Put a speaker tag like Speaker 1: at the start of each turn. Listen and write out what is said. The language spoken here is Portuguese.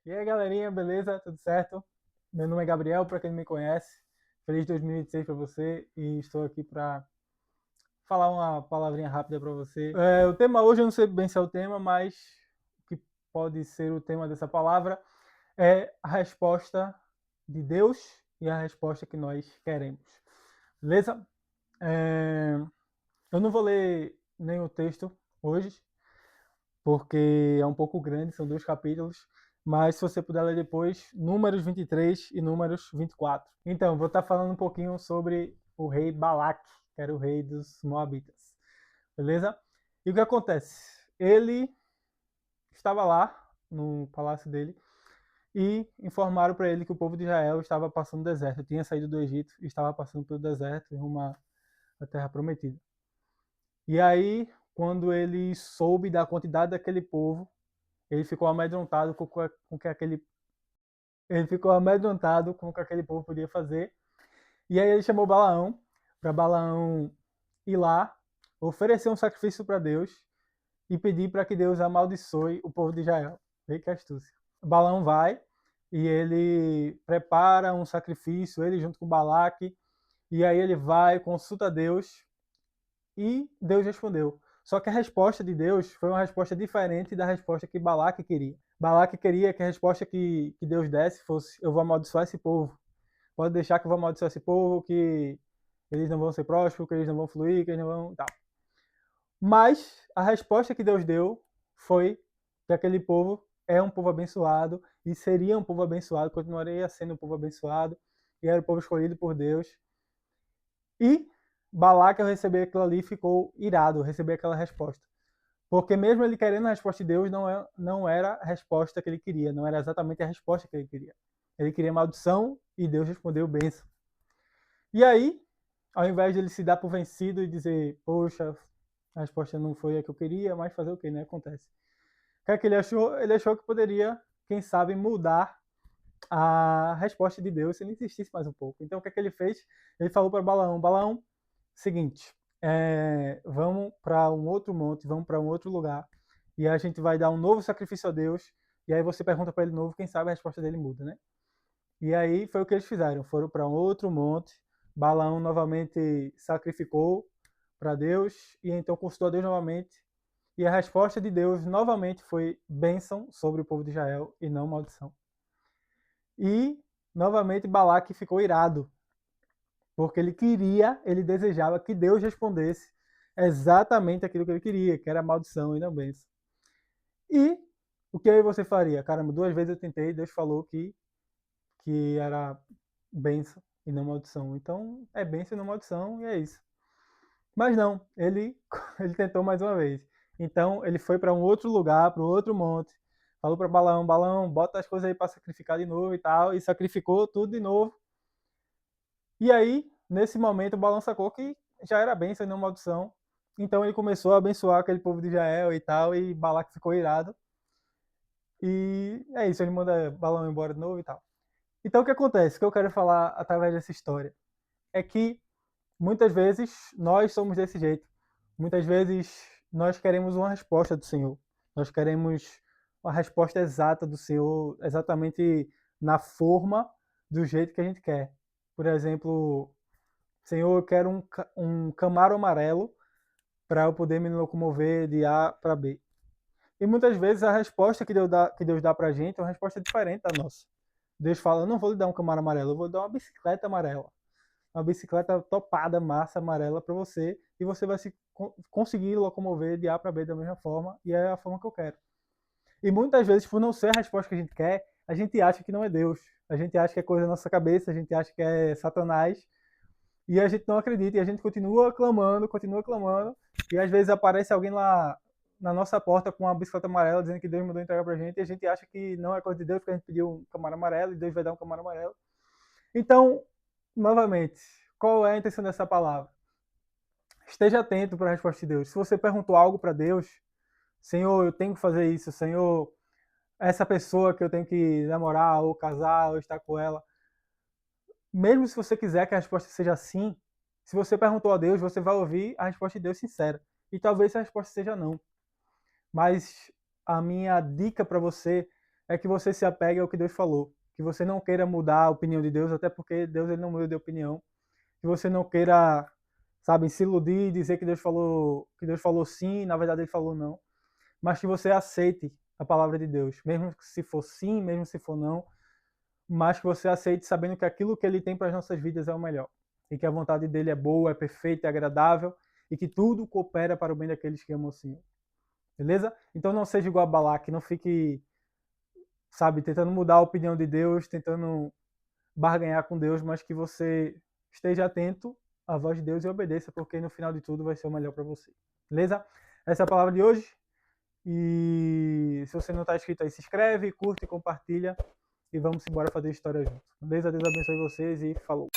Speaker 1: E aí, galerinha, beleza? Tudo certo? Meu nome é Gabriel, para quem não me conhece. Feliz 2026 para você e estou aqui para falar uma palavrinha rápida para você. O tema hoje, eu não sei bem se é o tema, mas o que pode ser o tema dessa palavra é a resposta de Deus e a resposta que nós queremos. Beleza? Eu não vou ler nem o texto hoje, porque é um pouco grande, são 2 capítulos. Mas se você puder ler depois, Números 23 e Números 24. Então, vou estar falando um pouquinho sobre o rei Balac, que era o rei dos Moabitas. Beleza? E o que acontece? Ele estava lá, no palácio dele, e informaram para ele que o povo de Israel estava passando deserto. Tinha saído do Egito e estava passando pelo deserto, em uma a terra prometida. E aí, quando ele soube da quantidade daquele povo, ele ficou amedrontado com que aquele ele ficou amedrontado com o que aquele povo podia fazer. E aí ele chamou Balaão, para Balaão ir lá, oferecer um sacrifício para Deus e pedir para que Deus amaldiçoe o povo de Israel. Vê que astúcia. Balaão vai e ele prepara um sacrifício, ele junto com Balaque, e aí ele vai, consulta Deus e Deus respondeu. Só que a resposta de Deus foi uma resposta diferente da resposta que Balaque queria. Balaque queria que a resposta que Deus desse fosse: eu vou amaldiçoar esse povo. Pode deixar que eu vou amaldiçoar esse povo, que eles não vão ser prósperos, que eles não vão fluir, que eles não vão. Tal. Mas a resposta que Deus deu foi que aquele povo é um povo abençoado e seria um povo abençoado, continuaria sendo um povo abençoado e era o povo escolhido por Deus. E Balaque, ao receber aquilo ali, ficou irado, receber aquela resposta. Porque mesmo ele querendo a resposta de Deus, não era a resposta que ele queria, não era exatamente a resposta que ele queria. Ele queria maldição e Deus respondeu bênção. E aí, ao invés de ele se dar por vencido e dizer, poxa, a resposta não foi a que eu queria, mas fazer o quê, né? Acontece. O que é que ele achou? Ele achou que poderia, quem sabe, mudar a resposta de Deus se ele insistisse mais um pouco. Então, o que é que ele fez? Ele falou para Balaão: Balaão, seguinte, vamos para um outro monte, vamos para um outro lugar, e a gente vai dar um novo sacrifício a Deus, e aí você pergunta para ele de novo, quem sabe a resposta dele muda, né? E aí foi o que eles fizeram, foram para um outro monte, Balaão novamente sacrificou para Deus, e então consultou a Deus novamente, e a resposta de Deus novamente foi bênção sobre o povo de Israel e não maldição. E novamente Balaque ficou irado, porque ele desejava que Deus respondesse exatamente aquilo que ele queria, que era maldição e não bênção. E o que aí você faria? Caramba, 2 vezes eu tentei, Deus falou que era bênção e não maldição. Então é bênção e não maldição, e é isso. Mas não, ele tentou mais uma vez. Então ele foi para um outro lugar, para um outro monte, falou para Balaão: Balaão, bota as coisas aí para sacrificar de novo e tal, e sacrificou tudo de novo. E aí, nesse momento, o Balaão sacou que já era bênção e não maldição. Então ele começou a abençoar aquele povo de Israel e tal, e Balaque ficou irado. E é isso, ele manda Balaão embora de novo e tal. Então o que acontece? O que eu quero falar através dessa história é que muitas vezes nós somos desse jeito. Muitas vezes nós queremos uma resposta do Senhor. Nós queremos uma resposta exata do Senhor, exatamente na forma, do jeito que a gente quer. Por exemplo, Senhor, eu quero um Camaro amarelo para eu poder me locomover de A para B. E muitas vezes a resposta que Deus dá para a gente é uma resposta diferente da nossa. Deus fala: eu não vou lhe dar um Camaro amarelo, eu vou lhe dar uma bicicleta amarela. Uma bicicleta topada, massa, amarela para você, e você vai conseguir locomover de A para B da mesma forma, e é a forma que eu quero. E muitas vezes, por não ser a resposta que a gente quer, a gente acha que não é Deus. A gente acha que é coisa da nossa cabeça, a gente acha que é Satanás, e a gente não acredita, e a gente continua clamando, e às vezes aparece alguém lá na nossa porta com uma bicicleta amarela dizendo que Deus mandou entregar pra gente, e a gente acha que não é coisa de Deus, porque a gente pediu um camarão amarelo e Deus vai dar um camarão amarelo. Então, novamente, qual é a intenção dessa palavra? Esteja atento para a resposta de Deus. Se você perguntou algo para Deus, Senhor, eu tenho que fazer isso, Senhor, essa pessoa que eu tenho que namorar, ou casar, ou estar com ela, mesmo se você quiser que a resposta seja sim, se você perguntou a Deus, você vai ouvir a resposta de Deus sincera. E talvez a resposta seja não. Mas a minha dica para você é que você se apegue ao que Deus falou. Que você não queira mudar a opinião de Deus, até porque Deus ele não muda de opinião. Que você não queira, sabe, se iludir e dizer que Deus falou sim, na verdade ele falou não. Mas que você aceite a palavra de Deus, mesmo se for sim, mesmo se for não, mas que você aceite sabendo que aquilo que ele tem para as nossas vidas é o melhor. E que a vontade dele é boa, é perfeita, é agradável e que tudo coopera para o bem daqueles que amam o Senhor. Beleza? Então não seja igual a Balaque, não fique, sabe, tentando mudar a opinião de Deus, tentando barganhar com Deus, mas que você esteja atento à voz de Deus e obedeça, porque no final de tudo vai ser o melhor para você. Beleza? Essa é a palavra de hoje. E se você não está inscrito aí, se inscreve, curte, compartilha e vamos embora fazer história junto. Beleza? Deus abençoe vocês e falou.